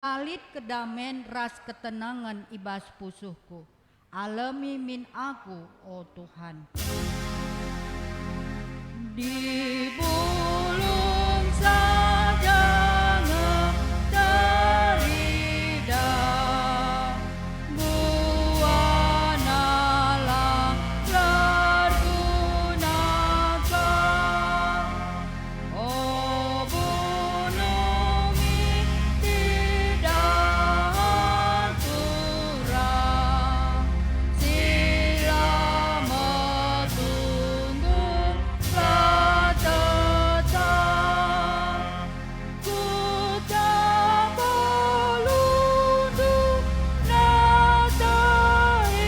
Alit kedamen ras ketenangan ibas pusuhku. Alami min aku, oh Tuhan. Di bulung saja terida buana lang tergunakan. Oh bunumi tidak kurang sila metunggu tetap ku tak pelundu natai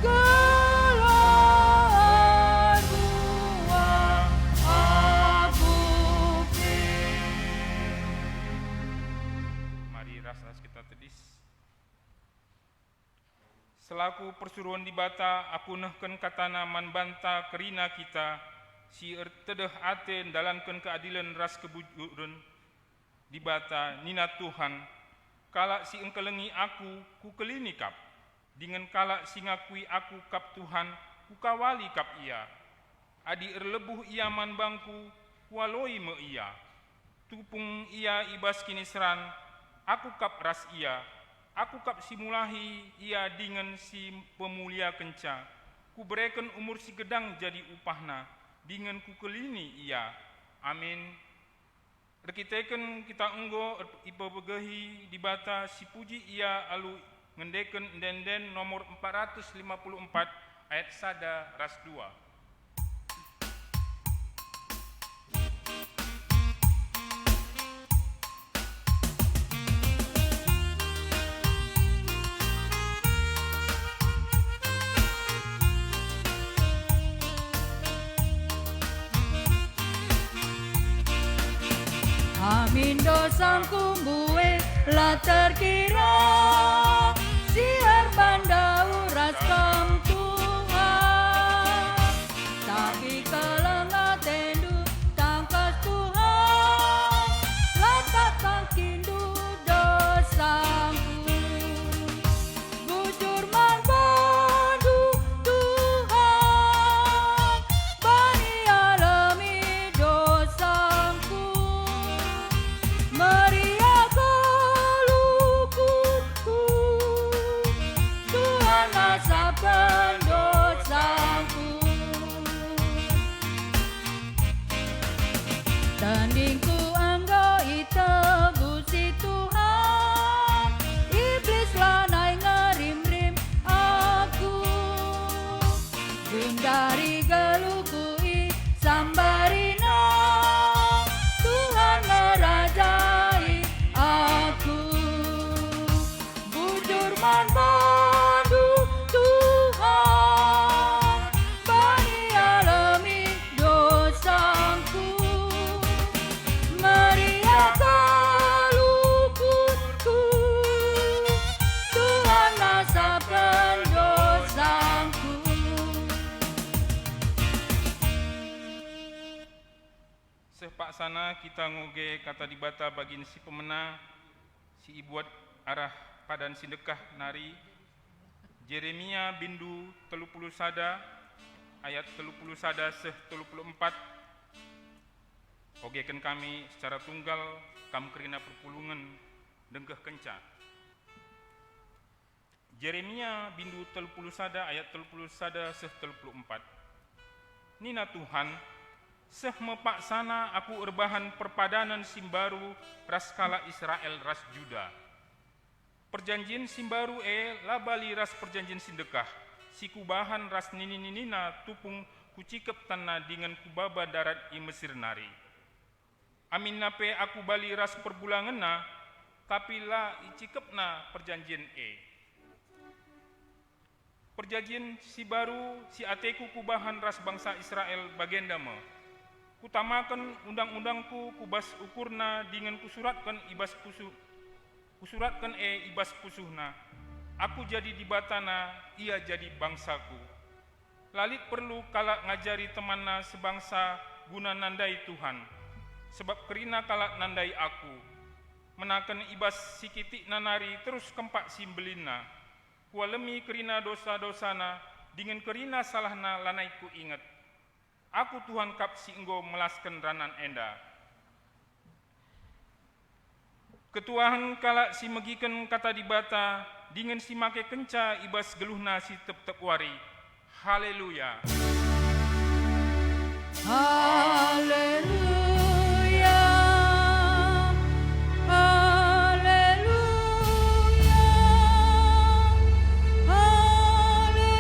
gelar buah aku Mari ras kita tedis. Selaku persuruhan di bata, aku nehken katana man banta kerina kita, si tedeh ate dalankan keadilan ras kebujuran di bata nina Tuhan, kala si engkelengi aku ku kelini kap, dengan kala si ngakui aku kap Tuhan, ku kawali kap ia, adi erlebuh ia man bangku, waloi me ia, tupung ia ibas kini seran, aku kap ras ia, aku kap simulahi ia dengan si pemulia kenca, ku bereken umur si gedang jadi upahna, dengan ku kelini ia, amin. Rekiteken kita enggo ipa begehi di bata si puji ia alu ngendeken denden nomor 454 ayat sada ras 2. Amin dosangku bue la terkira siar pandau ras kam Tuhan, tapi kelengah tendu tangkas Tuhan latak tangkindu dosangku bujur man bandu Tuhan bani alami dosangku. Maria kelukuku Tuhan nasabkan dosaku. Tandingku engkau itebusi Tuhan, iblis lanai ngerim-rim aku. Gundari gelukui sambarina Tuhan merajai aku. Bujur man bandu Tuhan bani alami dosaku. Maria kelukuku Tuhan nasabkan dosaku. Sepak sana kita ngoge kata di bata bagin si pemena si ibuat arah padan sindekah nari Jeremia bindu 30 sada ayat 30 sada seh 34 ogeken kami secara tunggal kam kerina perpulungan dengkeh kenca. Jeremia bindu 30 sada ayat 30 sada seh 34 Nina Tuhan seh mepak sana aku erbahan perpadanan simbaru ras kala Israel ras Juda. Perjanjian simbaru labali ras perjanjian sindekah. Si kubahan ras nini-ninina tupung kucikep tanah dengan kubaba darat i Mesir nari. Amin nape aku bali ras perbulangenna tapi la icikepna perjanjian Perjanjian si baru si ateku kubahan ras bangsa Israel bagendama. Kutamakan undang-undangku kubas ukurna dengan kusuratkan ibas pusuhna. Aku jadi di batana, ia jadi bangsaku. Lalit perlu kala ngajari temanna sebangsa guna nandai Tuhan. Sebab kerina kala nandai aku. menaken ibas sikitik nanari terus kempak simbelina, kualemi kerina dosa-dosana, dengan kerina salahna lanaiku ingat. Aku Tuhan kap singgo melasken ranan enda. Ketuahan kalak si megiken kata dibata, dengan si make kenca ibas geluhna si tep-tep wari. Haleluya. Haleluya. Haleluya. Haleluya.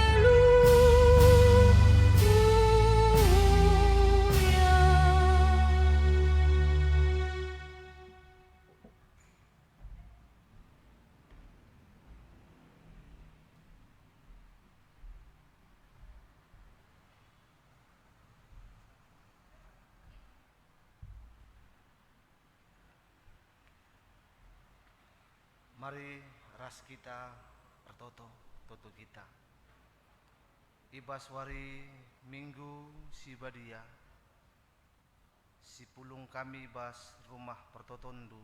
Mari ras kita bertoto kita. Ibas wari minggu si badia, si pulung kami ibas rumah pertotondu,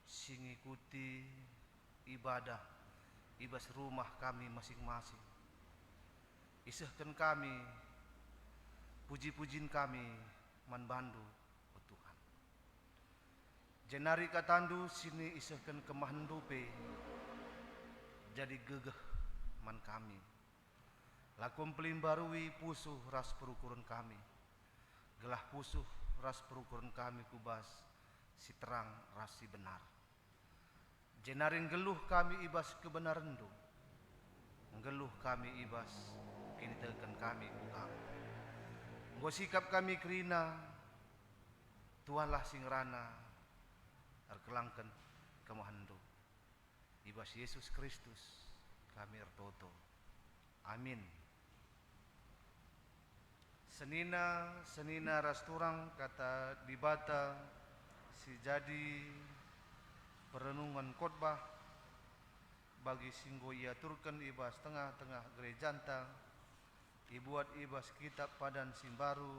si ngikuti ibadah ibas rumah kami masing-masing. Isahkan kami, puji-pujin kami manbandu. Jenari katandu sini isahkan kemahandupe jadi gegeh man kami. Lakum pelimbarui pusuh ras perukuran kami. Gelah pusuh ras perukuran kami kubas si terang ras si benar. Jenaring geluh kami ibas kebenaran du. Geluh kami ibas kini tekan kami kukam. Nggo sikap kami kerina Tuhanlah sing rana arkelangkan kemahandu. Ibas Yesus Kristus kami ertoto. Amin. Senina rasturang kata dibata si jadi perenungan khotbah bagi singgo ia turkan ibas tengah-tengah gerejanta ibuat ibas kitab padan simbaru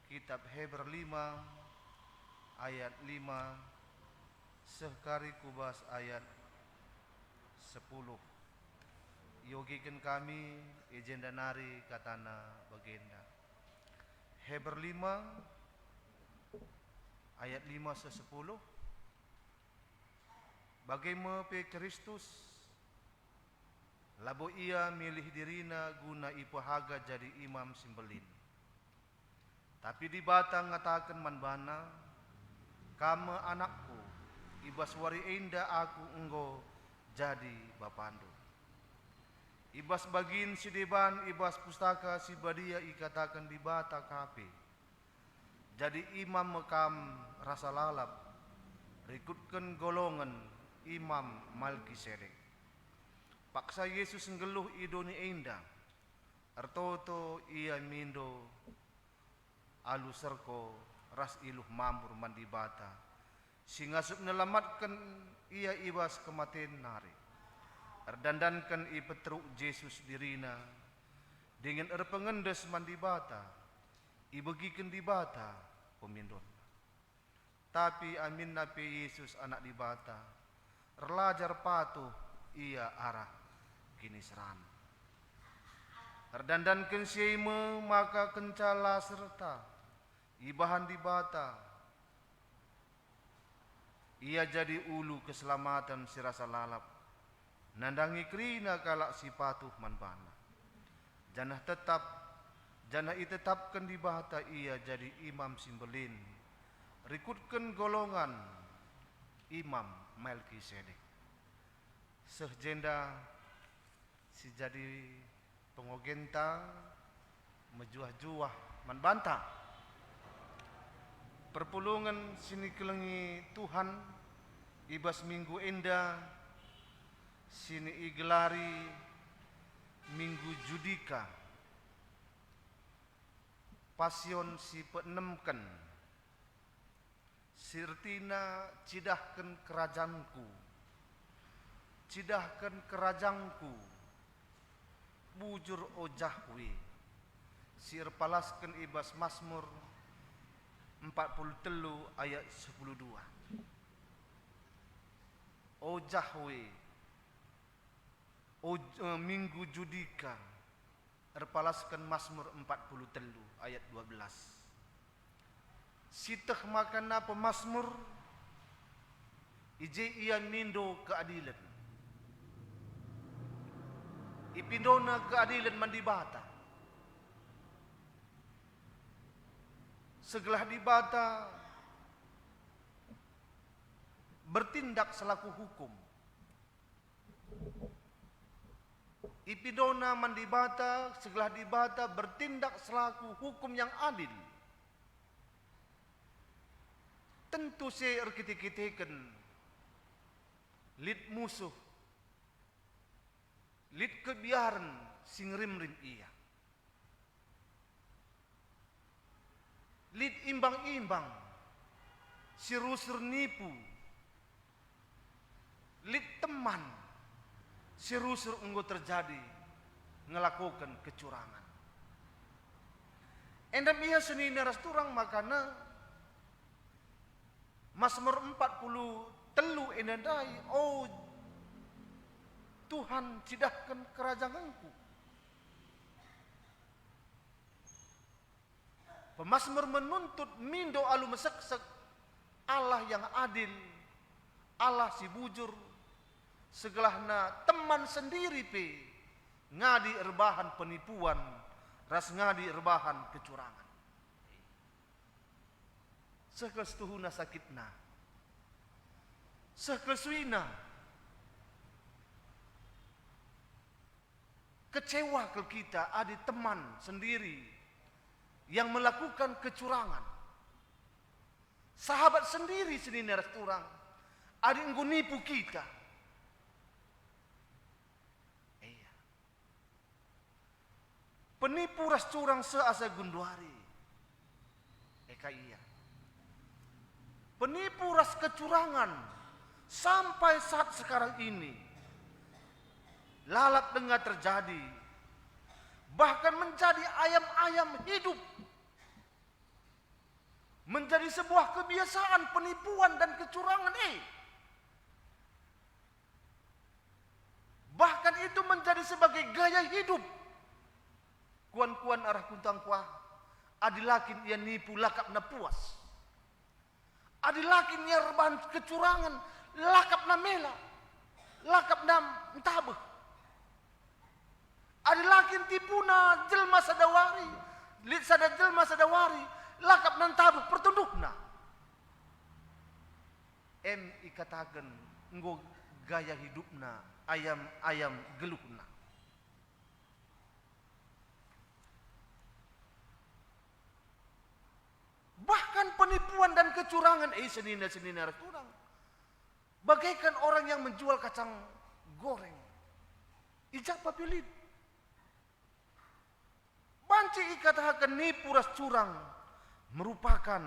kitab Heber 5 ayat 5 sekari kubas ayat 10. Yogikan kami ejenda nari katana bagenda. Heber 5 ayat 5 se 10. Bagaimana pe Kristus labo ia milih dirina guna ipahaga jadi imam simbelin. Tapi di batang ngatakan manbana kama anakku ibas wari enda aku enggo jadi bapandu. Ibas bagin si deban ibas pustaka si badia ikatakan di bata kape. Jadi imam mekam rasa lalap. Rikutkan golongan imam Malkisedek. Paksa Yesus nggeluh idoni enda. Artoto ia mindo alu serko ras iluh mambur mandi bata. Singasup nelamatkan ia ibas kematian nari. Erdandankan i petruk Yesus dirina. Dengan erpengendes mandi bata. I begikan di bata pemindon. Tapi amin napi Yesus anak di bata. Erlajar patuh ia arah kini seran. Erdandankan siime maka kencala serta. Ibahan di bata. Ia jadi ulu keselamatan si rasa lalap. Nandangi kerina kalak si patuh manbana. Janah itetapkan di bahata ia jadi imam simbelin. Rikutkan golongan imam Melkisedek. Sehjenda si jadi pengogenta mejuah-juah manbanta. Perpulungan sini kelengi Tuhan ibas minggu enda sini igelari minggu judika pasion si peenemken sirtina cidahkan kerajangku bujur ojahwi sir palaskan ibas Mazmur 43 ayat 12. Jahwe, Minggu Judika, erpalaskan Mazmur 43 ayat 12. Siteh makana pemazmur, ije ian mindo keadilan. Ipindona keadilan mandibata. Segelah dibata bertindak selaku hukum. Ipidona mandibata, segelah dibata bertindak selaku hukum yang adil. Tentu saya erkiti-kitikan lid musuh, lid kebiaran sing rim-rim iya. Lid imbang-imbang, si rusur nipu, lid teman, si rusur enggo terjadi ngelakukan kecurangan. Endam ia seni neras turang makana Mazmur 43 enandai, oh Tuhan cidahkan kerajaanku. Pemazmur menuntut mindo alu meseksek Allah yang adil, Allah si bujur, segelahna teman sendiri pe ngadi erbahan penipuan, ras ngadi erbahan kecurangan. Sekestuhuna sakitna, sekesuina kecewa ke kita ada teman sendiri yang melakukan kecurangan. Sahabat sendiri sini neras turang, ada yang nipu kita. Iya. Penipu ras curang seasa gunduari. Eka iya. Penipu ras kecurangan sampai saat sekarang ini lalat dengar terjadi, bahkan menjadi ayam-ayam hidup, menjadi sebuah kebiasaan penipuan dan kecurangan. Bahkan itu menjadi sebagai gaya hidup. Kuan-kuan arah kuntang kuah, adilakin ia nipu lakap na puas, adilakin ia rebahan kecurangan lakap na mela, lakap na entabeh. Adilakin tipuna jelma sadawari, lid sada jelma sadawari, lakap nan tabuh pertundukna. Ikatakan nggo gaya hidupna ayam-ayam geluhna. Bahkan penipuan dan kecurangan senina-senina kurang. Bagaikan orang yang menjual kacang goreng. Ijak papilid. Banci ikatakan nipu ras curang merupakan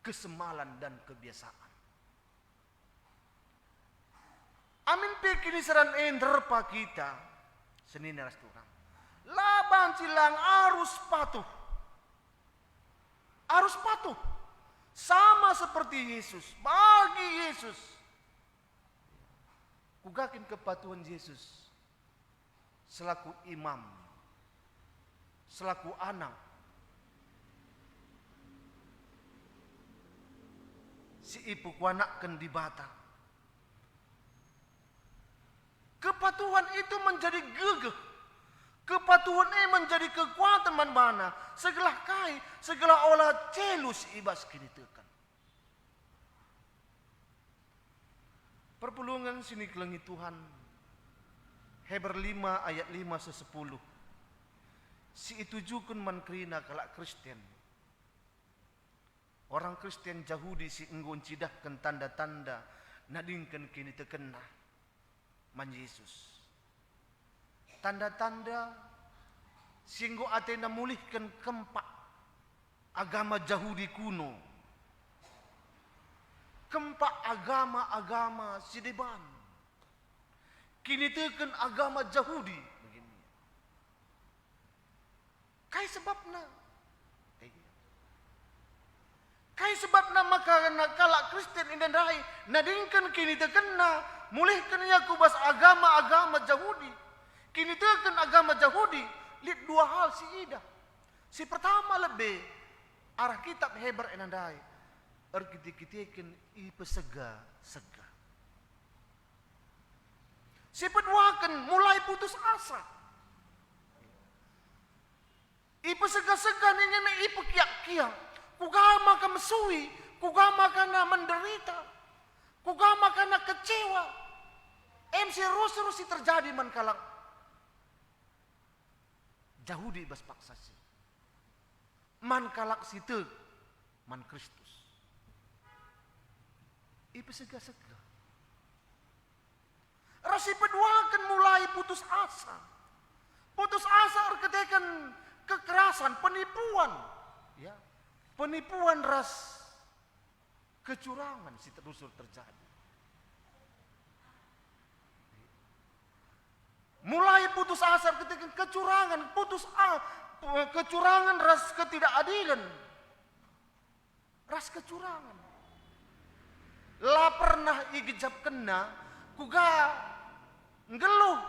kesemalan dan kebiasaan. Amin pe kini seran enderpa kita senina ras curang. Laban cilang arus patuh. Arus patuh. Sama seperti Yesus. Bagi Yesus. Kugakin kepatuhan Yesus selaku imam, selaku anak, si ibu kuanakkan di bata. Kepatuhan itu menjadi gegeh. Kepatuhan ini menjadi kekuatan manbana. Segala kai, segala olah celus ibas kini tekan. Perpulungan sini kelengi Tuhan. Hebrew 5 ayat 5 se-10. Si itu jukun man kerina kalak Kristen. Orang Kristen Yahudi si enggon cidahkan tanda-tanda nadingkan kini tekena man Yesus. Tanda-tanda singgo atena mulihkan kempak agama Yahudi kuno. Kempak agama-agama sideban. Kini teken agama Yahudi begini. Kai sebabna. Kai sebab nama kalak Kristen indandai nadingkan kini terkena mulihkan yaku bas agama Yahudi. Kini terken agama Yahudi lid dua hal si ida. Si pertama lebih arah kitab Heber indandai. Erkiti-kitikin ipesega. Si peduakan mulai putus asa. Ipesega ningana ipekiak-kiak. Kugama ka mesui, kugama kana menderita, kugama kana kecewa. MC rusi terjadi man kalak Yahudi bas paksasi. Man kalak situ, man Kristus. Ipe sega-sega. Rasi peduakan mulai putus asa. Putus asa ketekan kekerasan, penipuan. Ya. Penipuan ras kecurangan si terusur terjadi. Mulai putus asa ketika kecurangan, kecurangan ras ketidakadilan. Ras kecurangan. La pernah igejap kena, kuga ngeluh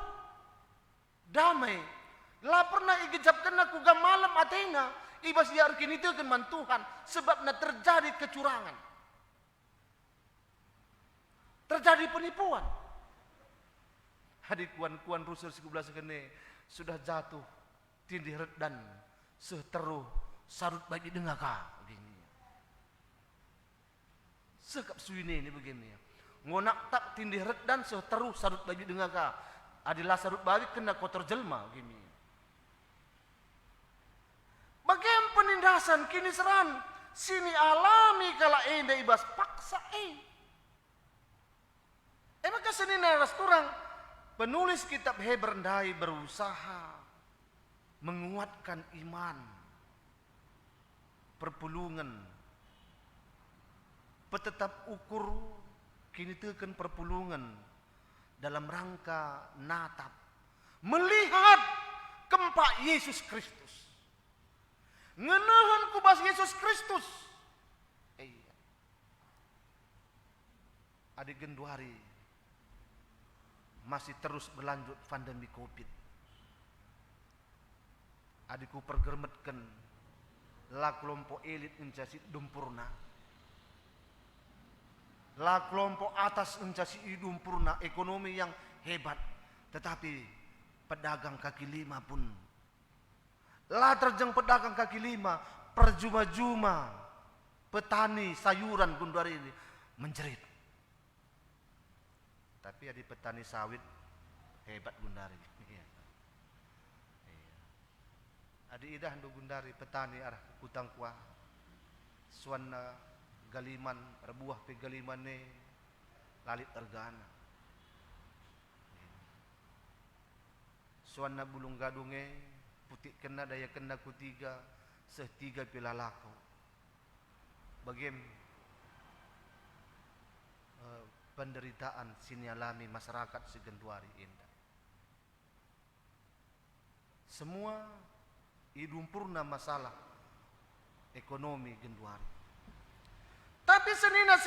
damai. La pernah igejap kena kuga malam Athena. Ibas diarkin itu kan Tuhan sebabnya terjadi kecurangan. Terjadi penipuan. Hadik kuan rusul 11 kene sudah jatuh tindih redan seteruh sarut bagi dengaka begini. Sekap suine ini begini. Ngonak tak tindih redan seteruh sarut bagi dengaka. Adalah sarut bagi kena kotor jelma begini. Bagaimana penindasan kini seran sini alami kala enda ibas paksa maka seni naras turang penulis kitab Heber ndai berusaha menguatkan iman perpulungan petetap ukur kini teken perpulungan dalam rangka natap melihat kempak Yesus Kristus. Ngenahan kubas Yesus Kristus. Adik Genduari masih terus berlanjut pandemi Covid. Adikku pergermetkan la kelompok elit mencasi dumpurna. La kelompok atas mencasi dumpurna ekonomi yang hebat. Tetapi pedagang kaki lima pun lah terjeng pedagang kaki lima, perjuma-juma, petani sayuran Gundari ini menjerit. Tapi ada petani sawit hebat Gundari. Adi idah do Gundari petani arah kutang kuah, suana galiman rebuah pe galiman ne lalit ergana. Suana bulung gadunge putih kena daya kena kutiga setiga pilalako. Bagaimana penderitaan sini alami masyarakat segenduari indah. Semua idumpurna masalah ekonomi genduari. Tapi senina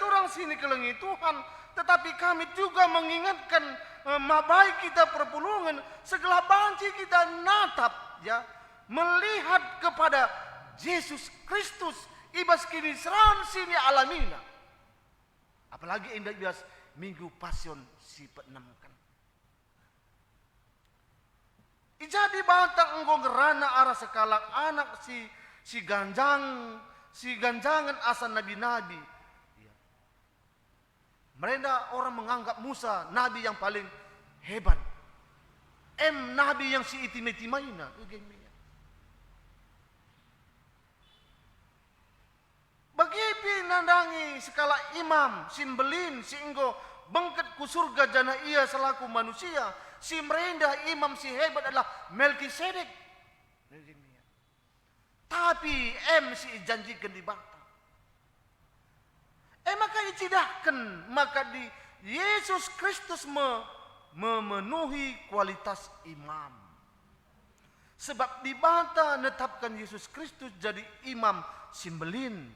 orang sini kelengi Tuhan, tetapi kami juga mengingatkan mabai kita perpulungan segala banci kita natap ya melihat kepada Yesus Kristus ibas kini seran sini alamina. Apalagi indah bias minggu pasion si penamkan. Ijadi batang engkau gerana arah sekalak anak si ganjangan asal nabi-nabi. Ya. Mereka orang menganggap Musa nabi yang paling hebat. Nabi yang si itimetimaina. Bagi nandangi skala imam, simbelin, singgo bengket ku surga jana ia selaku manusia. Si merendah imam si hebat adalah Melkisedek. Tapi si janjikan di bata. Maka dicidahkan, maka di Yesus Kristus memenuhi kualitas imam. Sebab di bata netapkan Yesus Kristus jadi imam simbelin.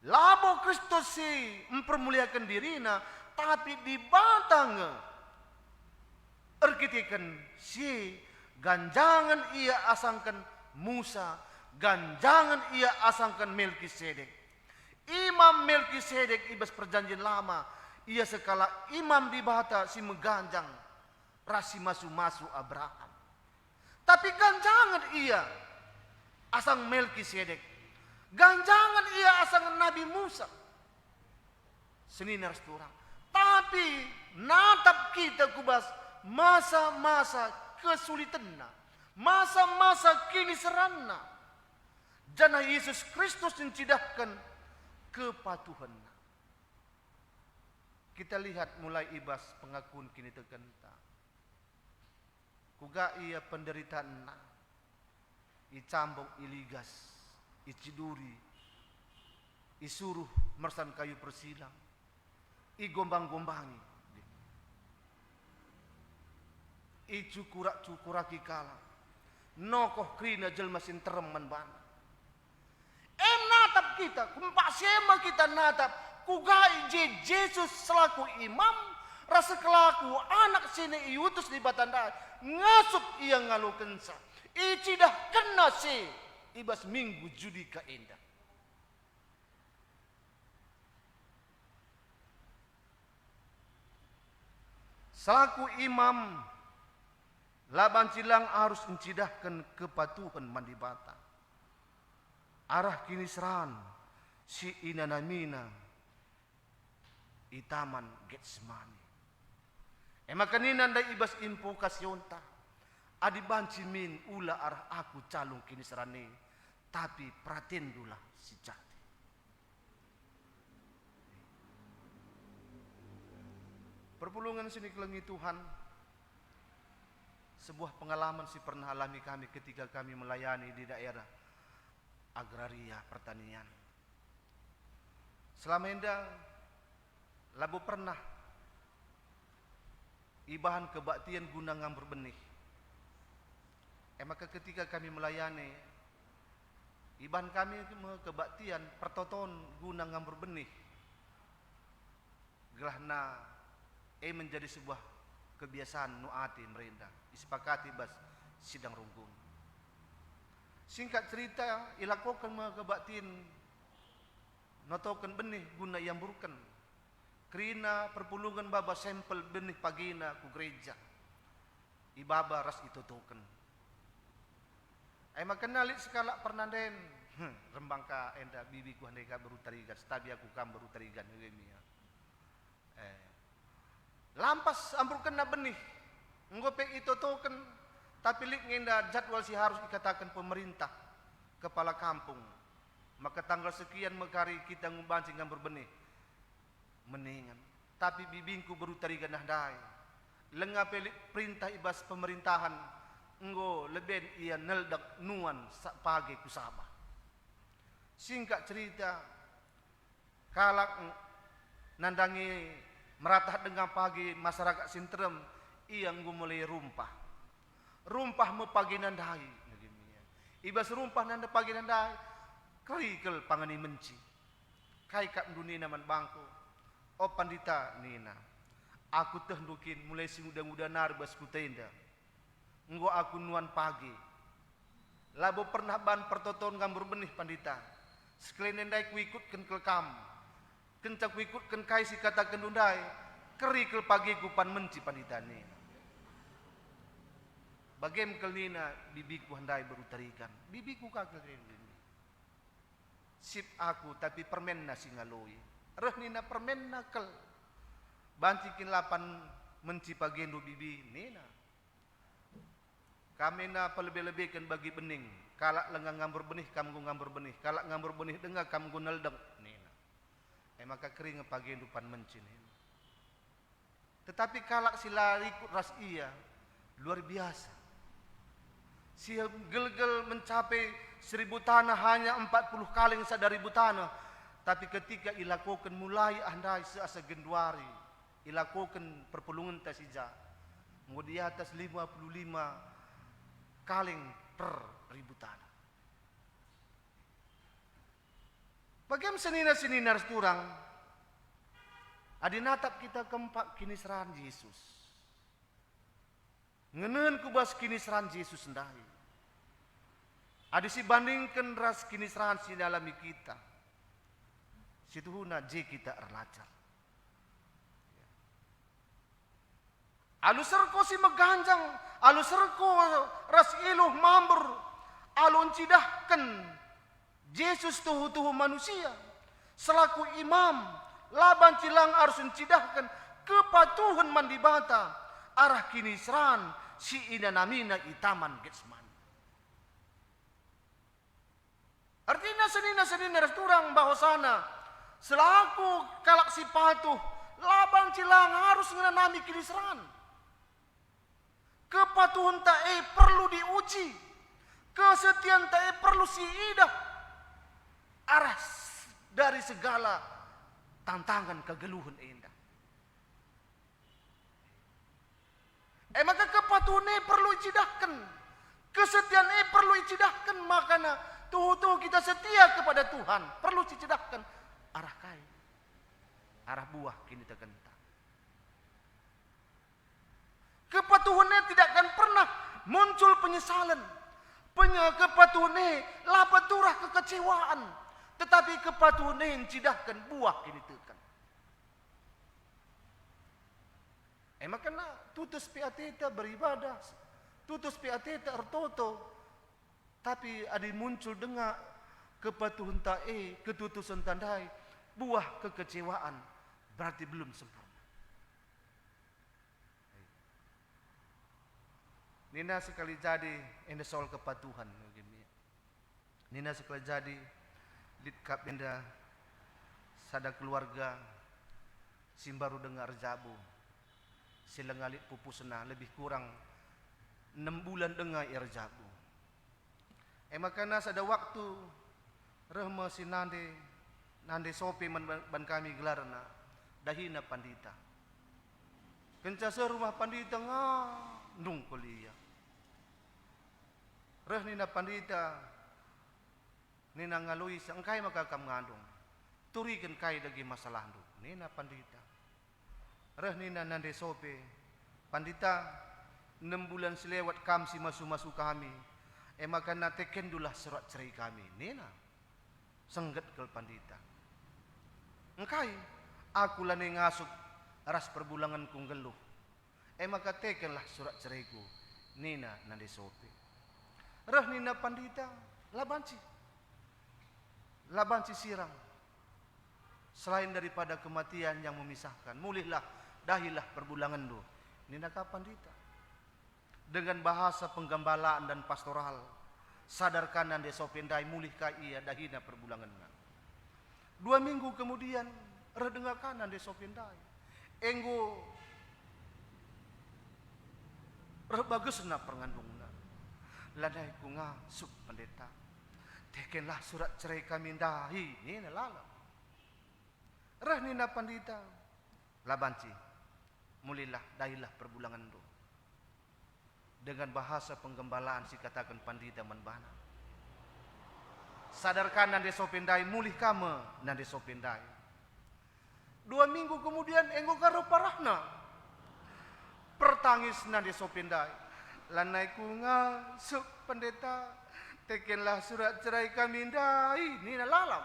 Labo Kristus si mempermuliakan dirina, tapi di batang erkitikan si ganjangan ia asangkan Musa, ganjangan ia asangkan Melkisedek. Imam Melkisedek ibas perjanjian lama, ia sekala imam di bata si meganjang rasi masu-masu Abraham. Tapi ganjangan ia asang Melkisedek, ganjangan ia asang Nabi Musa. Senina resturang. Tapi natap kita kubas masa-masa kesulitan, masa-masa kini serana. Jana Yesus Kristus mencidahkan kepatuhan. Kita lihat mulai ibas pengakuan kini tergenta. Kuga ia penderitaan na, icambong iligas, iciduri, isuruh mersan kayu persilang, igombang-gombangi, icukurak-cukuraki kala, nokoh krina jelma sinterem manbana. Natap kita, kumpak sema kita natap, kugai Yesus selaku imam, rasa kelaku anak sini iutus di batanda, ngasup ia ngalu kensa, icidah kena si, ibas minggu judi ka endah. Selaku imam, laban silang harus mencidahkan kepatuhan mandi bata. Arah kini seran si inanamina itaman Getsemani. Makanina nday ibas impu kasyonta. Adi banci min ula arah aku calung kini serane. Tapi pratendulah si jati. Perpulungan sini kelengi Tuhan. Sebuah pengalaman si pernah alami kami ketika kami melayani di daerah agraria pertanian. Selama indah labu pernah ibahan kebaktian guna ngambur benih. Maka ketika kami melayani ibahan kami kebaktian pertoton guna ngambur benih. Gelahna menjadi sebuah kebiasaan nuati merenda. Disepakati bas sidang runggung. Singkat cerita, ilakokan mga kebaktin, notokan benih guna yang burukan. Kerina perpulungan baba sampel benih pagina ku gereja. Ibaba ras itutukan. Ay makanalit sekala pernanden. Rembang ka enda bibi ku handai ka berutarigan, stabi aku kam berutarigan ngemi. Lampas amburkan na benih. Ngopek itutukan. Tapi lik ngenda jadwal si harus dikatakan pemerintah kepala kampung. Maka tanggal sekian mekari kita ngubancing ngambur benih. Meningan. Tapi bibingku baru tarigan nahdai. Lengah pelik perintah ibas pemerintahan. Enggo leben ia neldak nuan pagi kusaba. Singkat cerita. Kalak nandangi meratah dengan pagi masyarakat Sinterem. Ia enggo mulai rumpah. Rumpah mepagi nandai. Ibas rumpah nanda pagi nandai. Kerikel pangani menci. Kai kat dunia naman bangko. O pandita nina. Aku tehnukin mulai singudang-udang narbas kutenda. Enggo aku nuan pagi. Labo pernah ban pertoton ngambur benih pandita. Sekalian nandai ku ikutkan kelkam. Kencak ku ikutkan kai si kata kendundai. Kerikel pagi kupan menci pandita nina. Bagaimana kelina bibiku handai berutarikan. Bibiku kagak ini. Sip aku tapi permen nasi ngaloi. Reh nina permen nakal. Bancikin lapan menci pagendo bibi nina. Kami na pelebih-lebihkan bagi bening. Kalak lengang ngambur benih kamu ngambur benih. Kalak ngambur benih dengar kamu neldeng nina. Maka kering pagendo pan menci nina. Tetapi kalak silari ras iya luar biasa. Si gel-gel mencapai 1000 tanah hanya 40 kali sadari tanah. Tapi ketika ilakukan mulai andai seasa Genduari. Ilakukan perpulungan tasija. Di atas 55 kali per 1000 tanah. Bagaimana senina-senina turang, adi natap kita keempat kini seran Yesus. Ngenen kubas kini seran Yesus sendiri. Adi si bandingkan ras kini seran si dalami kita. Situ huna je kita erlacar. Alu serko si meganjang, alu serko ras iluh mambur, alu encidahkan Yesus tuhu-tuhu manusia selaku imam laban cilang harus encidahkan kepatuhan mandibata arah kini seran si ina namina itaman getsman. Artinya senina-senina resturang bahwasana selaku kalak si patuh laban cilang harus ngenanami kini seran. Kepatuhan tae perlu diuji, kesetiaan tae perlu siidah arah dari segala tantangan kegeluhan indah. Maka kepatuhan perlu dicidahkan, kesetiaan perlu dicidahkan, makanya tuh kita setia kepada Tuhan perlu dicidahkan arah kai, arah buah kini tergenta. Kepatuhannya tidak akan pernah muncul penyesalan. Kepatuhannya lapat turah kekecewaan. Tetapi kepatuhannya yang cidahkan buah kini tekan. Makanya tutus piateta beribadah. Tutus piateta ertoto. Tapi ada muncul dengar kepatuhan tae, ketutusan tandai. Buah kekecewaan. Berarti belum sempurna. Nina sekali jadi enda soal kepatuhan. Nina sekali jadi litkap enda sada keluarga simbaru dengar jabu silengalit pupusna lebih kurang 6 bulan dengar jabu. Makana sada waktu rehma si nande sope ban kami gelarna dahina pandita. Kencasa rumah pandita ngandung kuliah. Reh nina pandita nina ngalui sangkai maka kam ngandung. Turikan kai dagi masalah ndu. Nina pandita. Reh nina nande sope. Pandita 6 bulan selewat kam si masu-masu kami. Maka na teken dulah surat cerai kami. Nina sengget kel pandita. Engkai aku lane ngasuk ras perbulangan kung geluh. Maka tekenlah surat ceraiku. Nina nande sope. Reh nina pandita labanci sirang. Selain daripada kematian yang memisahkan, mulihlah dahilah perbulangan do. Nina ka pandita. Dengan bahasa penggambalaan dan pastoral, sadarkan nande sopendai mulih ka ia dahina perbulangan. 2 minggu kemudian reh dengarkan nande sopendai. Enggo reh bagusna perngandungna. Ladai ku ngasuk pendeta. Tekenlah surat cerai kami dahi. Ini lala. Reh nina pandita. Labanci. Mulilah dahilah perbulangan do. Dengan bahasa penggembalaan si katakan pandita manbana. Sadarkan nande sopendai mulih kama nande sopendai. 2 minggu kemudian enggo karo parahna. Pertangis nande sopendai. Lanai ku ngasuk pendeta. Tekenlah surat cerai kami dai. Nina lalam.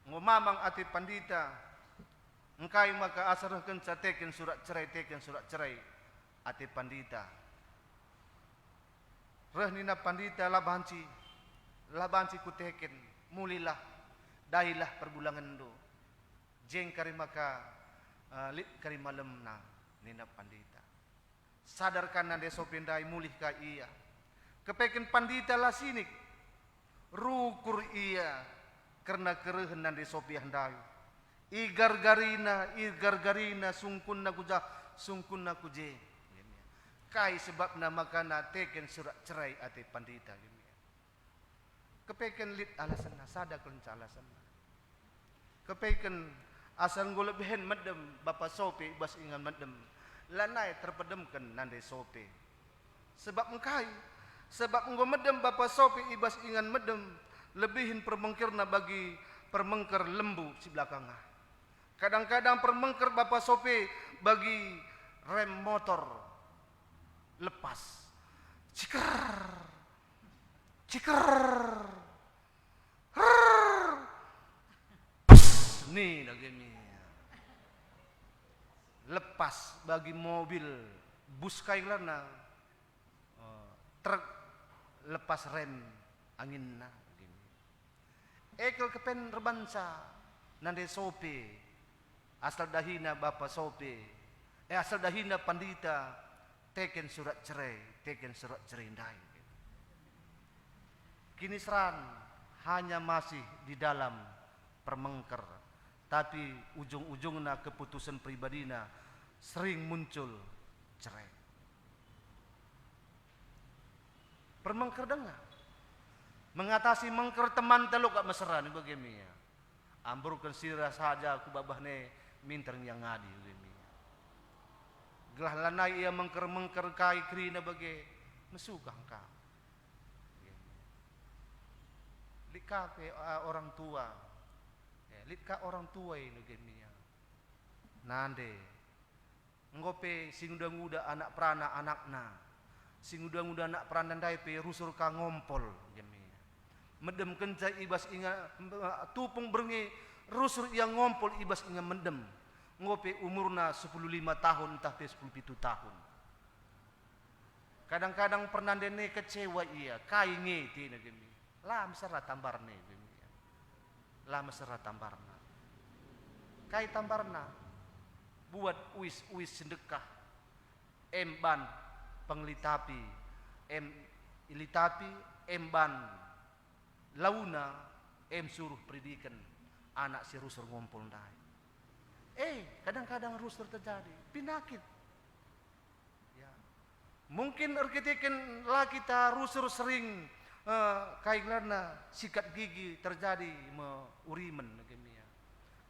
Ngomamang ati pandita. Engkai maka asarahkan sa teken surat cerai. Ati pandita. Reh nina pandita labanci ku teken. Mulilah. Dahilah perbulangan do. Jeng kari maka lit kari malam na. Nina pandita. Sadarkan nande sopendai mulih ka iya. Kepeken pandita lah sinik. Rukur iya. Karena kerehen nande sopi handai. Igar-garina sungkun na kuja. Sungkun na kuje. Kai sebab na makana teken surat cerai ate pandita. Kepeken lit alasan na. Sadar kelenca alasan na. Kepeken asal ngolebhen medem. Bapa sopi bas ingan medem. Lanai terpedemkan nande sope. Sebab engkai. Sebab engkau medem bapa sope ibas ingan medem. lebihin permengkerna bagi permengker lembu si belakangnya. Kadang-kadang permengker bapak sope bagi rem motor lepas. Ciker, ciker, nih lagi lepas bagi mobil bus kailana truk lepas rem anginna gini. Ekel kepen rebansa nande sope asal dahina bapa sope asal dahina pandita teken surat cerai ndai. Kini seran hanya masih di dalam permengker, tapi ujung-ujungnya keputusan pribadina sering muncul cerai. Permengker dengar mengatasi mengker teman teluk gak mesra nih bagaimana? Amburkan sirah saja aku babahne minter yang ngadi bagaimana? Gelah lanai ia mengker kai krina bagi mesukah kau. Lika ke orang tua, lika orang tua ini bagaimana? Nande, ngope sing udah anak perana anakna. Sing udah anak perandandai pe rusur ka ngompol jemi. Medem kenca ibas inga tupung berngi rusur yang ngompol ibas inga mendem. Ngope umurna 15 tahun entah pe 17 tahun. Kadang-kadang pernandene kecewa ia, kai ngeti na gemi. Lah mesra tambarne gemi. Lah mesra tambarna. Kai tambarna buat uis sedekah. Emban penglitapi ilitapi emban launa suruh pendidikan anak si rusur ngompol dai. Kadang-kadang rusur terjadi penyakit. Ya. Mungkin arkiteken lah kita rusur sering kailana sikat gigi terjadi urimen gemia.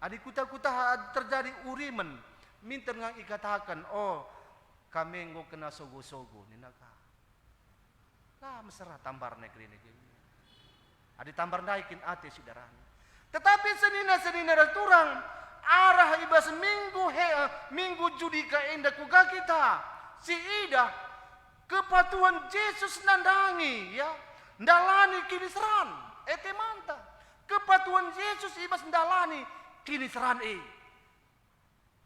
Adi kuta-kuta terjadi urimen minta ngang ikatakan kami ngo kena sogo-sogo ni naga. Lah mesra tambar negeri negeri. Adi tambar naikin ate sidarani. Tetapi senina turang arah ibas minggu judika indah kuga kita. Si ida kepatuhan Yesus nandangi ya. Ndalani kini seran. Ete manta. Kepatuhan Yesus ibas ndalani kini seran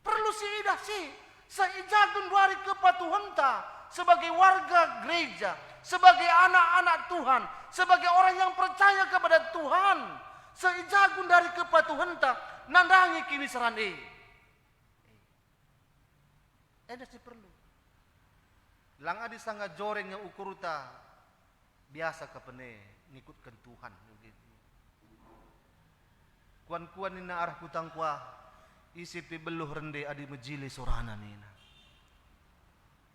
Perlu si ida seijagun dari kepatuhan ta sebagai warga gereja, sebagai anak-anak Tuhan, sebagai orang yang percaya kepada Tuhan, seijagun dari kepatuhan ta nandangi kini seran si perlu. Lang adi sanga joreng yang ukuruta biasa kapene ngikutkan Tuhan begitu. Kuan-kuan nina arah kutang kuah isipi beluh rende adi mejili sorana nina.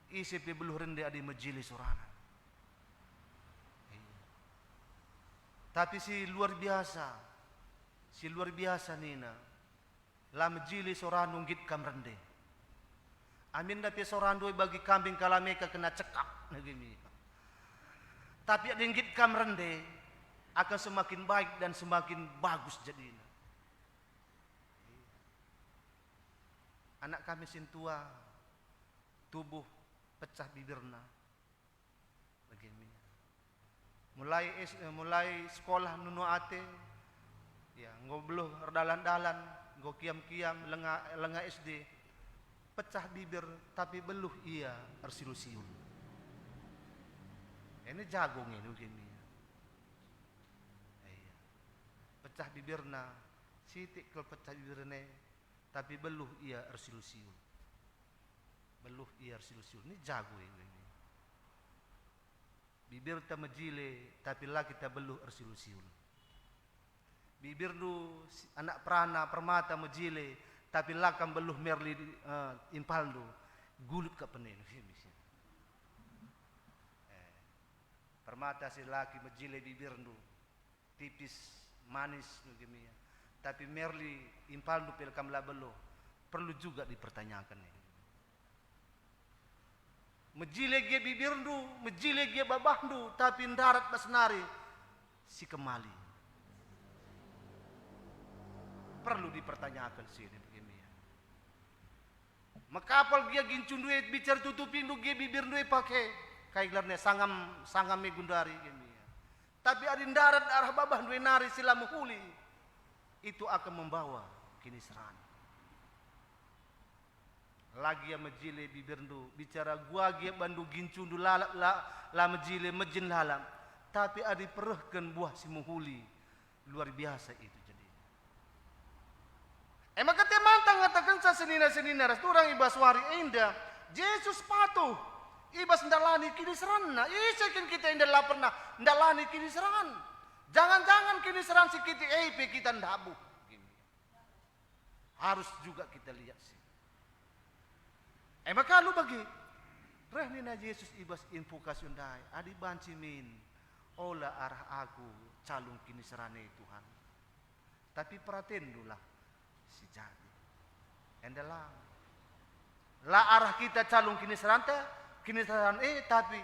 Isipi beluh rende adi mejili sorana. Tapi si luar biasa nina. La mejili sorana nunggit kam rende. Amin dapi sorana bagi kambing kalameka kena cekap negini. Tapi ringgit kam rende akan semakin baik dan semakin bagus jadinya. Anak kami sintua tubuh pecah bibirna begini. Mulai sekolah nunu ate ya ngobloh dalan-dalan nggo kiam-kiam lenga SD pecah bibir tapi beluh ia ersilu-siul. Ini jagung ini begini. Pecah bibirna sitik kalau pecah bibirna tapi beluh ia ersilu-siul. Ini jago ini. Bibir ta mejile tapi lah kita beluh ersilu-siul. Bibir du anak perana permata mejile tapi lah kan beluh merli impaldu gulut ka penen. Permata si laki mejile bibir du tipis manis begini. Tapi merli impaldu pel kam labelo perlu juga dipertanyakan ini. Mejile gie bibirndu, mejile gie babahdu, tapi ndarat basnari si kemali. perlu dipertanyakan sini begini ya. Makapal dia gincun duit bicar tutupin du dia bibir duit pakai kaiglarnya sangam megundari gini ya. Tapi adin darat arah babah duit nari sila muhuli itu akan membawa kiniseran. Lagi ya mejile bibir du bicara gua dia bandu gincun du la mejile mejin lalam. Tapi adi perehkan buah si muhuli luar biasa itu jadi. Maka dia mantang ngatakan sa senina orang ibas wari indah. Yesus patuh ibas ndalani kini seranna. Isakin kita indah lah pernah ndalani kini seran. Jangan-jangan kini seran si kita kita ndabu. Harus juga kita lihat sih. Maka lu bagi rehnina Yesus ibas infokasi undai. Adi banci min. Olah arah aku calung kini serane Tuhan. Tapi perhatiin dulu lah si jadi. Endalah lah arah kita calung kini serante tapi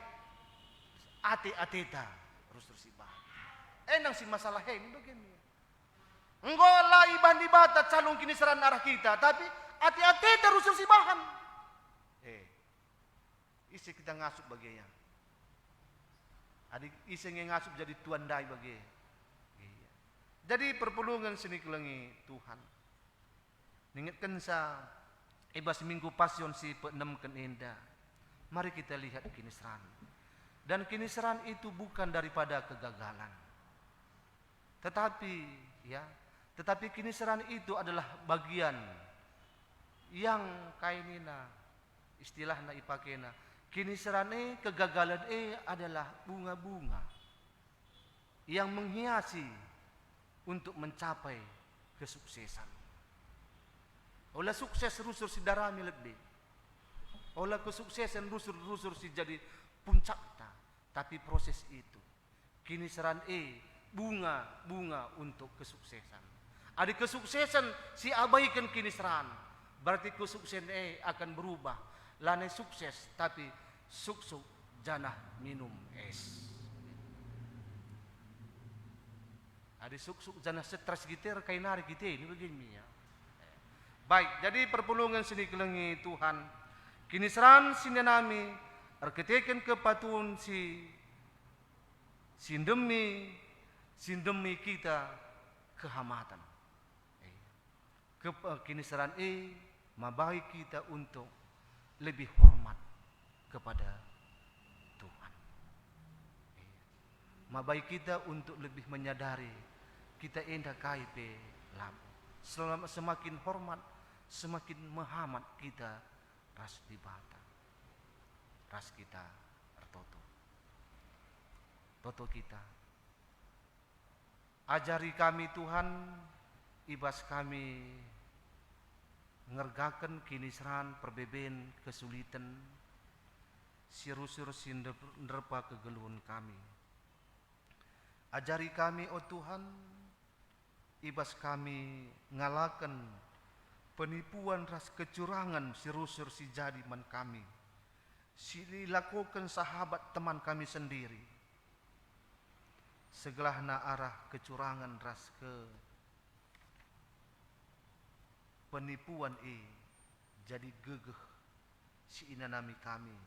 ate-ateta terus ibah. Enang si masalah ini begini. Enggak lah iban di bata calung kini seran arah kita tapi ate-ateta terus ibahan. Isi kita ngasup bagian. Adik iseng yang ngasup jadi tuan dai bagi. Jadi perpulungan sini kelengi Tuhan. Ingatkan sa ibas minggu pasion si pe-6 ken indah. Mari kita lihat kiniseran. Dan kiniseran itu bukan daripada kegagalan. Tetapi kiniseran itu adalah bagian yang kainina istilahna ipakena. Kiniseran kegagalan adalah bunga-bunga yang menghiasi untuk mencapai kesuksesan. Olah sukses rusur si darami lebih. Olah kesuksesan rusur si jadi puncaknya. Tapi proses itu. Kiniseran bunga-bunga untuk kesuksesan. Ada kesuksesan si abaikan kiniseran. Berarti kesuksesan akan berubah. Lane sukses tapi suksuk janah minum es. Ada suksuk janah stres kita kainari kita ini begini ya. Baik, jadi perpulungan sini kelengi Tuhan. Kiniseran sinenami arkiteken kepatuhan sindemi kita kehamatan. Kiniseran mabahi kita untuk lebih hormat kepada Tuhan. Mabai kita untuk lebih menyadari kita indah KIP labu. Semakin hormat, semakin menghamat kita ras dibata. Ras kita ertoto. Toto kita. Ajari kami Tuhan, ibas kami ngergakan kiniseran perbeben kesulitan sirusur sinderpa kegeluhan kami. Ajari kami oh Tuhan, ibas kami ngalakan penipuan ras kecurangan sirusur si jadi man kami. Sili lakukan sahabat teman kami sendiri. Segelahna arah kecurangan ras ke penipuan jadi gegeh si inanami kami.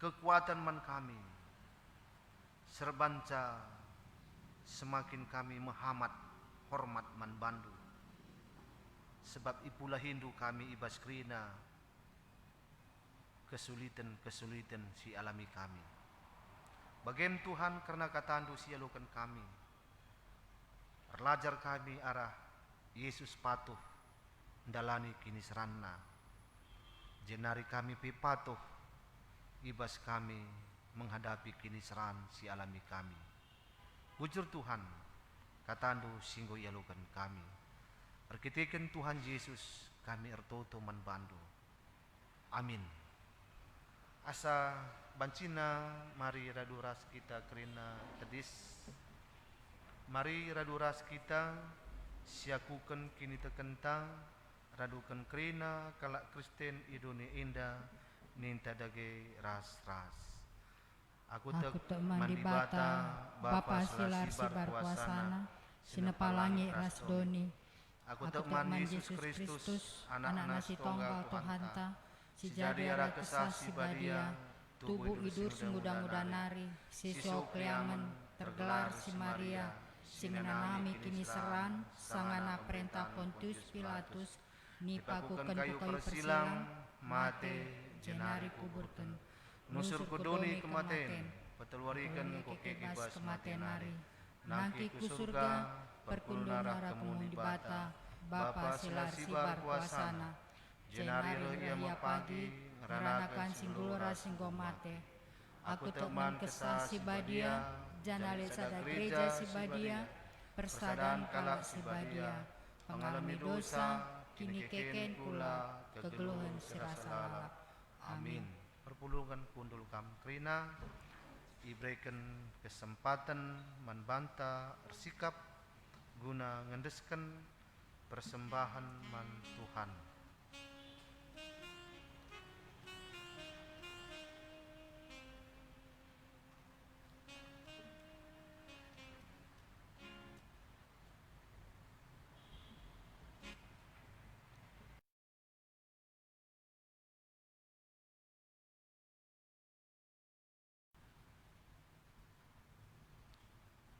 Kekuatan man kami serbanca semakin kami menghamat hormat man bandu. Sebab ipulah Hindu kami ibas krina kesulitan si alami kami. Bagian Tuhan karena katandu si alukan kami. Belajar kami arah Yesus patuh ndalani kiniseranna. Jenari kami pipatuh ibas kami menghadapi kiniseran si alami kami. Bujur Tuhan katandu singgo ialukan kami. Perkitikan Tuhan Yesus kami ertoto manbandu. Amin. Asa bancina mari raduras kita kerina tedis. Mari raduras kita siakukan kini tekentang radukan kerina kalak Kristen iduni indah ninta dage ras-ras. Aku tek mandi bata Bapa selasi barkuasana Sinepalangi rasdoni. Aku tekman Yesus Kristus, anak-anak tunggal Tuhan ta, si jadi ara kesah si badia, tubuh idus mudah-mudah nari, si sok liangan, tergelar si Maria, singenanami kini seran, sangana perintah Pontius Pilatus, nipakukan ku kayu persilang, mate, jenari kuburkan, nusur kudoni kematen, petelwarikan ku kekibas kematen nari, nangki ku surga, perkundunara kemun di bata, Bapa silar sibar kuasana, jenari ia pagi, ngeranakan singgulura singgomate, aku teman kesah si badia, janali sada gereja si badia, persadaan kalak si badia, pengalami dosa, kini keken kula, kegeluhan sirasa lalap. Amin. Perpulungan kundul kam krina, diberikan kesempatan membanta bersikap guna ngendeskan persembahan man Tuhan.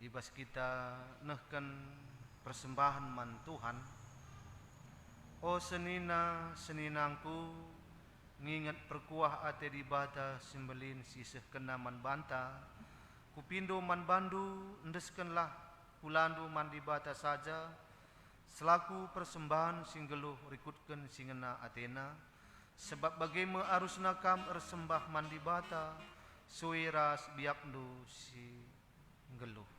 Ibas kita nehkan persembahan man Tuhan. O senina seninangku, ngingat perkuah ate di bata sembelin sisih kena man banta, kupindo man bandu endeskenlah kulandu man di bata saja, selaku persembahan singgeluh rikutken singena Athena, sebab bagaimana arusna kam ersembah man di bata, suiras biakdu si geluh.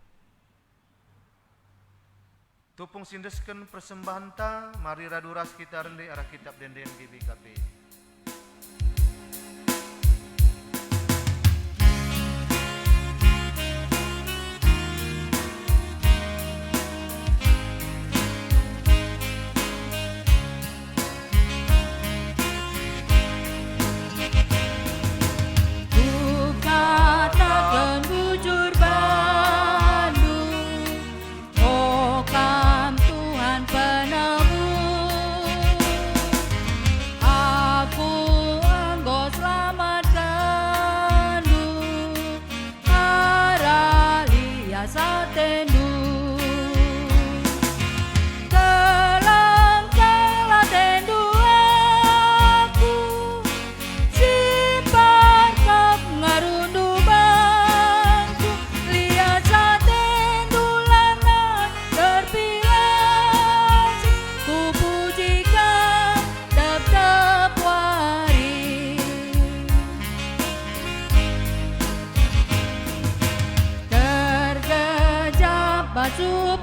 Tupung sindesken persembahan ta, mari raduras kita rende arah kitab denden GBKP.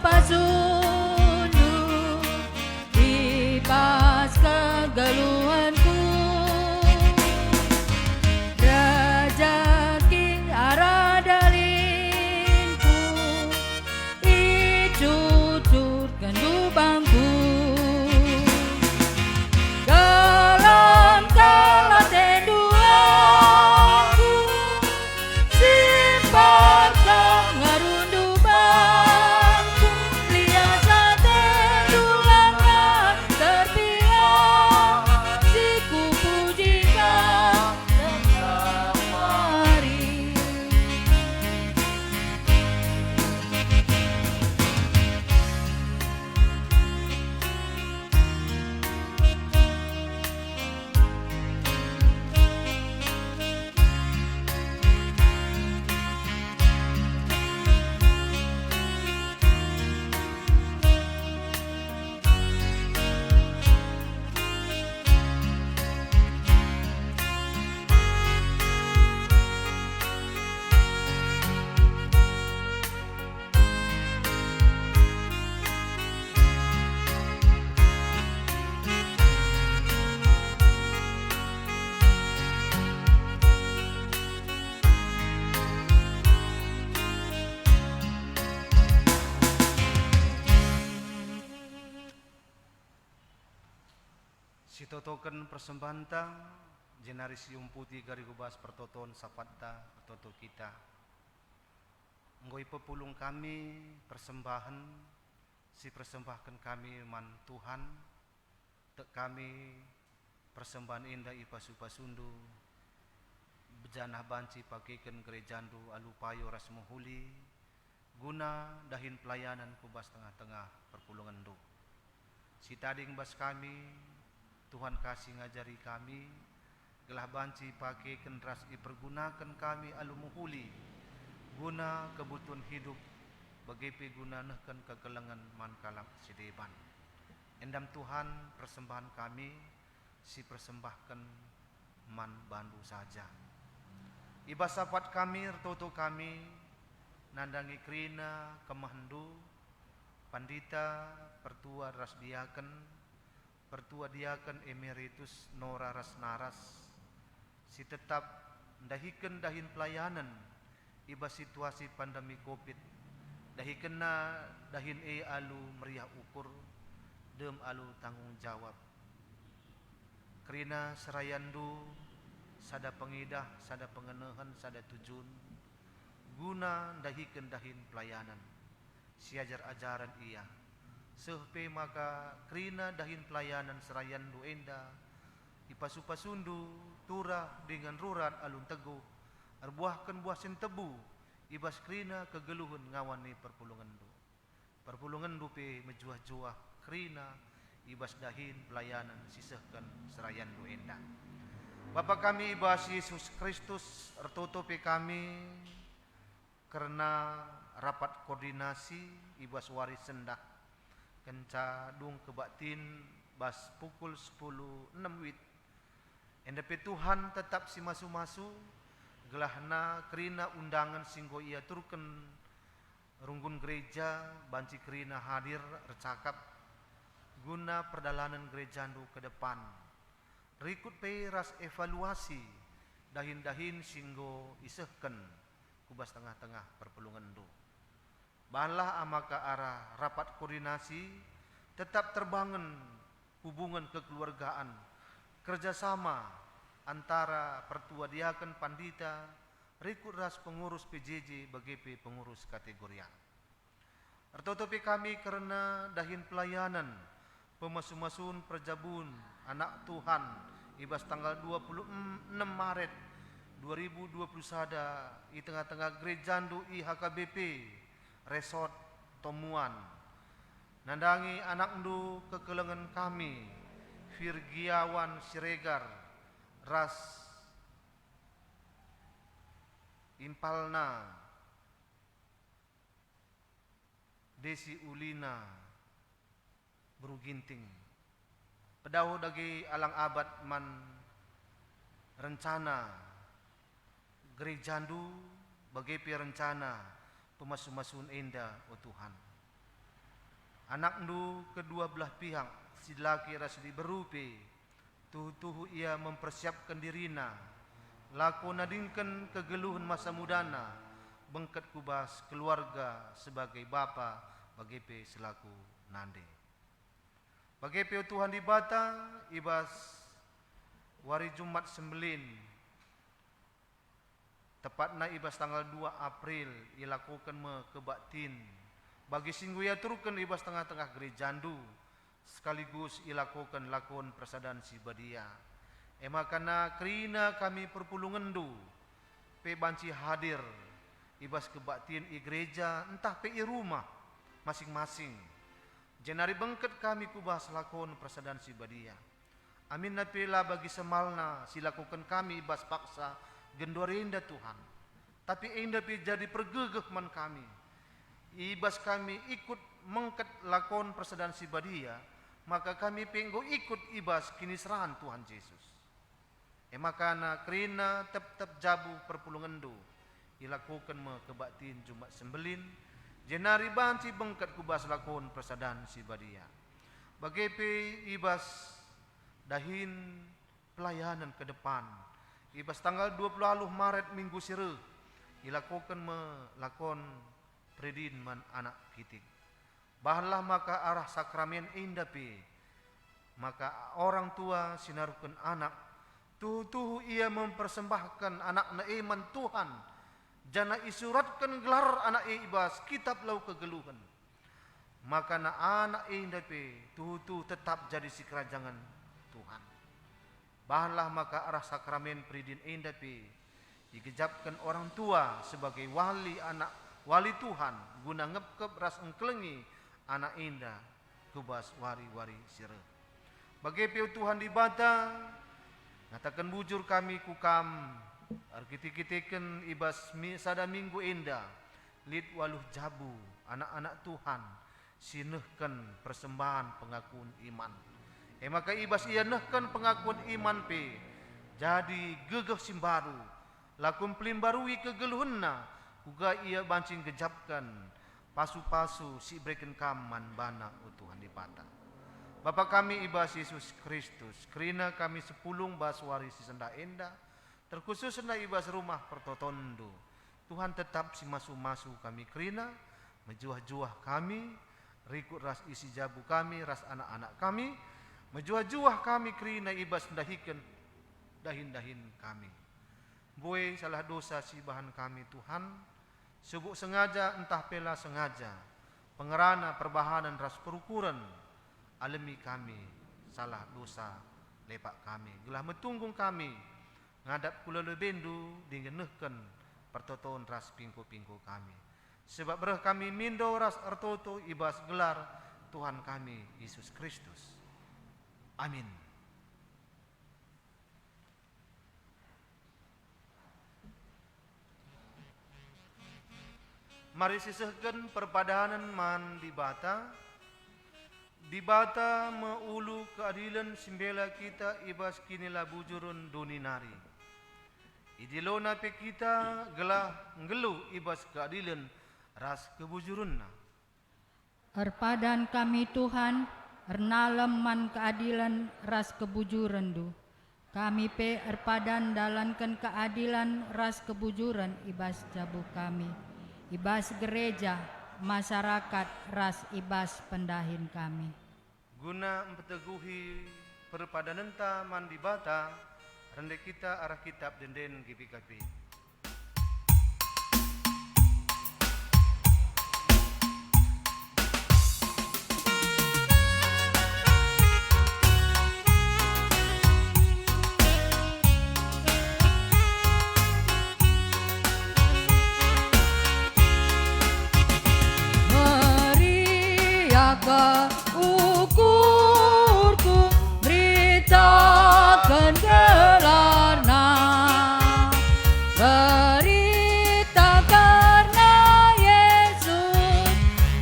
Pasu-pasunu ibas kegeluhanku, rezeki arah dalinku, icucurkan lubangku, gelam kelaten duaku, simpan ngarundu sitotoken persembahan ta, jenaris putih garigubas pertoton sapatta pertoto kita. Nggoi pepulung kami persembahan si persembahkan kami man Tuhan, tek kami persembahan indah ipasupasundu, bejanah banci pakikan gerejandu alupayo ras mohuli, guna dahin pelayanan kubas tengah-tengah perpulungan do. Si tading bas kami, Tuhan kasih ngajari kami, gelah banci pakikan ras ipergunakan kami alumuhuli, guna kebutuhan hidup, bagipi guna nehkan kegelengan man kalak sideban. Endam Tuhan persembahan kami, si persembahkan man bandu saja. Iba sapat kami, rtoto kami, nandangi krina kemahendu, pandita pertua ras diaken, pertua diaken emeritus nora ras naras, si tetap dahiken dahin pelayanan, iba situasi pandemi covid, dahikena dahin alu meriah ukur, dem alu tanggung jawab. Kerina serayandu, sada pengidah, sada pengenahan, sada tujun, guna dahiken dahin pelayanan, siajar ajaran ia. Sehpe maka kerina dahin pelayanan serayandu enda, ipasupasundu, turah dengan rurat alun teguh, arbuahkan buah sentebu, ibas kerina kegeluhun ngawani perpulungan du. Perpulungan du pe mejuah-juah kerina, ibas dahin pelayanan sisahkan serayan du enda. Bapa kami ibas Yesus Kristus ertutupi kami karena rapat koordinasi ibas waris sendak kenca dung kebatin bas pukul 10.06 wit. Endape Tuhan tetap si masu-masu gelahna kerina undangan singgo ia turken runggun gereja banci kerina hadir recakap guna perdalanan gerejandu ke depan. Rikut pe ras evaluasi dahin-dahin singgo isehken kubas tengah-tengah perpulungan do. Balah amaka arah rapat koordinasi tetap terbangun hubungan kekeluargaan, kerjasama antara pertua diaken pandita, rikut ras pengurus PJJ BGP pengurus kategorian. Tertutupi kami karena dahin pelayanan pemasu-masun perjabun anak Tuhan ibas tanggal 26 Maret 2021 di tengah-tengah gerejandu IHKBP Resort Tomuan. Nandangi anak ndu kekelengan kami Virgiawan Siregar ras Impalna Desi Ulina Beruginting pedahu dagi alang abad man rencana gerejandu bagepi rencana pemasu-masun enda o Tuhan. Anak ndu kedua belah pihak si laki ras diberupi tuhu-tuhu ia mempersiapkan dirina laku nadingkan kegeluhan masa mudana bengket kubas keluarga sebagai bapa bagepe selaku nande. Bagepe Tuhan di bata ibas wari Jumat sembelin tepatna ibas tanggal 2 April ilakukan me kebaktin bagi singgu ya turkan ibas tengah-tengah gerejandu sekaligus ilakukan lakon persadaan si badia. Emakana kerina kami perpulungan du pe banci hadir ibas kebaktin i gereja entah pe i rumah masing-masing. Jenari bengket kami kubas lakon persadaan si badia. Amin napila bagi semalna silakukan kami ibas paksa gendori indah Tuhan. Tapi indah pi jadi pergegeh man kami. Ibas kami ikut mengket lakon persadaan si badia, maka kami penggo ikut ibas kini serahan Tuhan Yesus. Emakana kerina tep-tep jabu perpulungan do ilakukan me kebaktin Jumat sembelin jenari banci bengket kubas lakon persadaan si badia. Bagepe ibas dahin pelayanan ke depan. Ibas tanggal 20 Maret minggu sire ilakukan me lakon predin man anak kitik. Bahalah maka arah sakramen indapi maka orang tua sinarukan anak tuhu ia mempersembahkan anak na iman Tuhan jana isuratkan gelar anak ibas kitab lau kegeluhan maka na anak indah pe tu tetap jadi si kerajaan Tuhan. Bahanlah maka arah sakramen peridin indah pe dikejapkan orang tua sebagai wali Tuhan guna ngepkep ras engkelengi anak indah kubas wari-wari sire. Bagi piu Tuhan di bata ngatakan bujur kami kukam arkitiketekan ibas sada minggu indah lid waluh jabu anak-anak Tuhan sinehkan persembahan pengakuan iman. Maka ibas ia nehkan pengakuan iman pe jadi gegeh simbaru lakum pelin barui kegeluhunna uga ia bancing gejapkan pasu-pasu si breken kaman bana Tuhan di bata. Bapa kami ibas Yesus Kristus kerina kami sepulung baswari si senda enda terkhusus senda ibas rumah pertotondo Tuhan tetap si masu-masu kami kerina menjuah-juah kami rikut ras isi jabu kami ras anak-anak kami menjuah-juah kami kerina ibas dahikan dahin-dahin kami. Boy salah dosa si bahan kami Tuhan subuk sengaja entah pela sengaja pengerana perbahanan ras perukuran alami kami salah dosa lepak kami gelah metunggung kami ngadap kula lebendu dingenehken pertoton ras pingko-pingko kami sebab bereh kami mindo ras artoto ibas gelar Tuhan kami Yesus Kristus. Amin. Mari sisehkan perpadanan man di bata meulu keadilan simbela kita ibas kinilah bujurun doninari. Idilona pe kita gelah ngelu ibas keadilan ras kebujurunna. Erpadan kami Tuhan, ernalem man keadilan ras kebujuran du. Kami pe erpadan dalankan keadilan ras kebujuran ibas jabu kami. Ibas gereja, masyarakat ras ibas pendahin kami. Guna mempeteguhi perpadanenta man di bata, rendek kita arah kitab denden GPKP. Ukurku beritakan gelarna, berita karena Yesus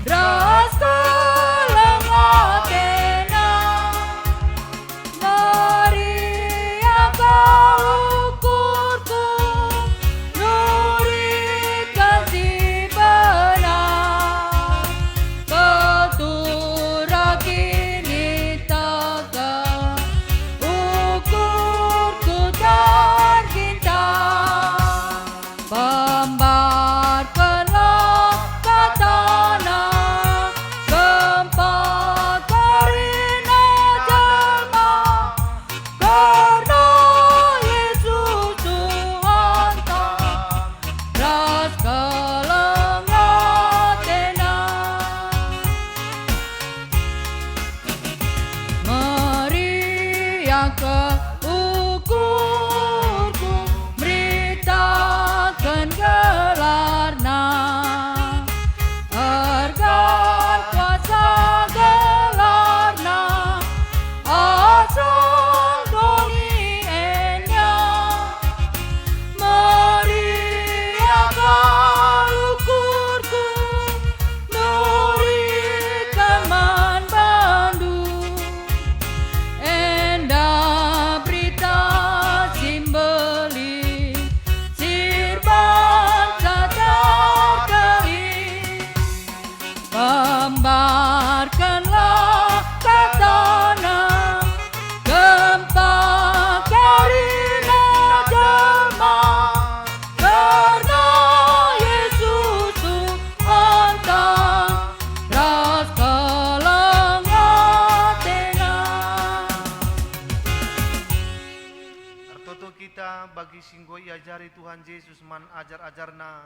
ras kelengatena. Meriahkan ukurku nuri kasih benar. Kini tegak ukurku tercinta, pembarkanlah katana gempa karina jelma karena Yesus Tuhan ras kelengatena. Meriahkan ukurku beritakan gelarna, harga kuasa gelarna asal donienya. Meriahkan ukurku nurikan man Bandung. Enda berita simbeli sirban sadar kali, pembarkanlah katana gempa karina jelma karena Yesus Tuhan ras kelengatena. Artoto kita bagi singgo iajari Tuhan Yesus man ajar-ajarna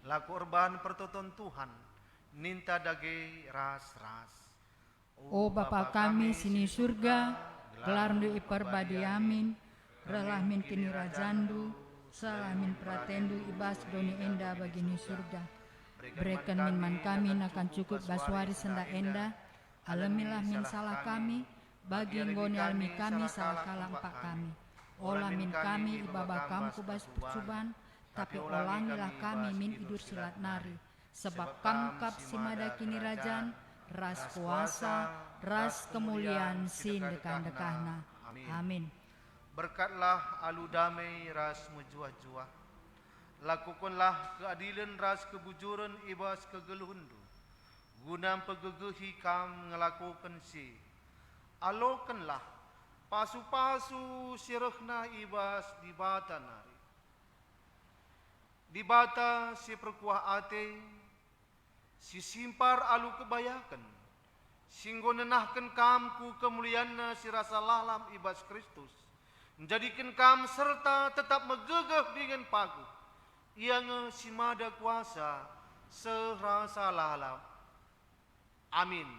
laku erbahan pertoton Tuhan ninta dage ras-ras. O Bapa kami sini surga, gelar nu iperbadi amin, relah min kini rajandu, salah min pratendu ibas doni enda bagini surga. Berikan min man kami akan cukup baswari senda enda, alamilah min salah kami, bagi nggoni almi kami salah kalang pak kami. Olah min kami ibaba kamku bas percuban, tapi olangilah kami min idur silat nari. Sebab kamkap simada kini rajan, ras kuasa, ras kemuliaan sin dekan-dekahna. Amin. Berkatlah alu damai ras menjuah-juah. Lakukanlah keadilan ras kebujuran ibas kegeluhundu. Guna pegegehi kam ngelakukan si. Alokanlah pasu-pasu sirahna ibas di bata nari. Di bata si perkuah ate, si simpar alu kebayakan, singgo nenahkan kamku kemuliaan si rasa lalam ibas Kristus, menjadikan kam serta tetap megegeh dengan pagu, yang simada kuasa serasa lalam. Amin.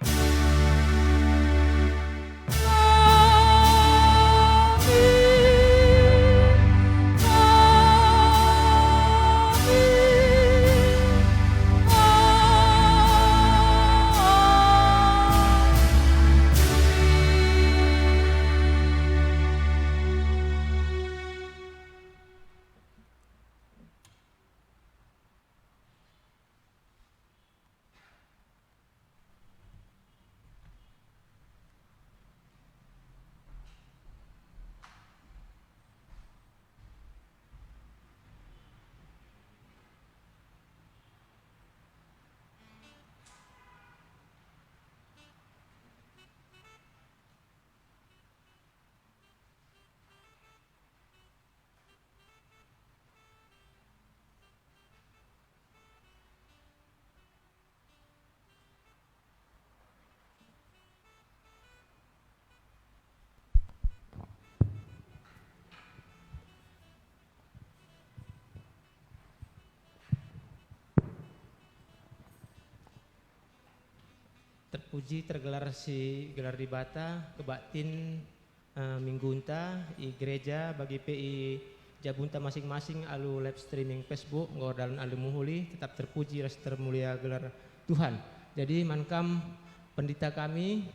Terpuji tergelar si gelar di bata kebaktin minggunta i gereja bagi PI Jabunta masing-masing alu live streaming Facebook ngordalan alu muhuli tetap terpuji ras termulia gelar Tuhan. Jadi mankam pendeta kami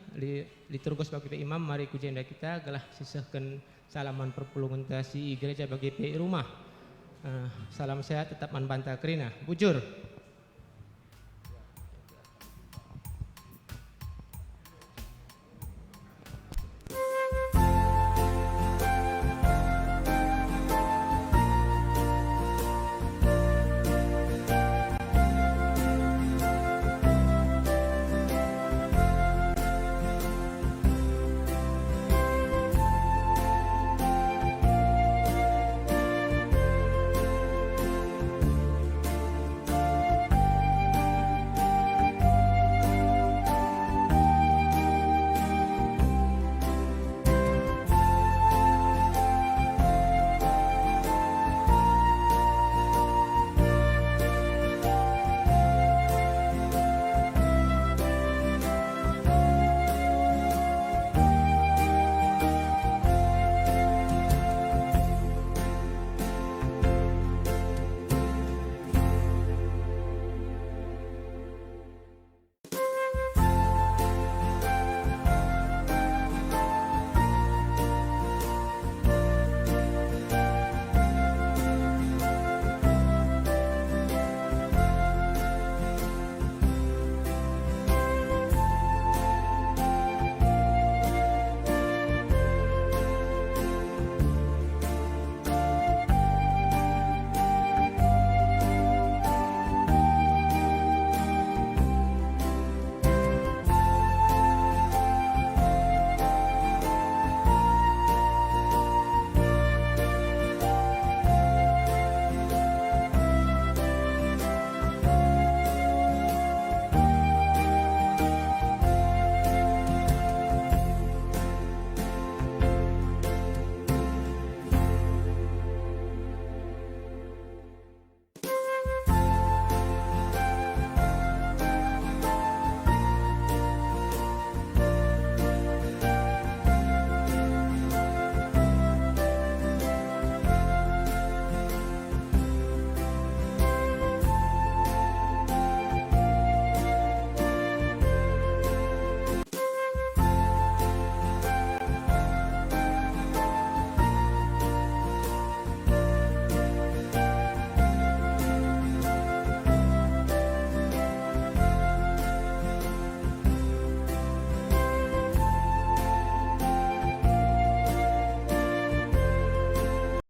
liturgos bagi PI Imam mari kujenda kita gelah sisahkan salaman perpulungan si gereja bagi PI rumah. Salam sehat tetap man banta kerina bujur.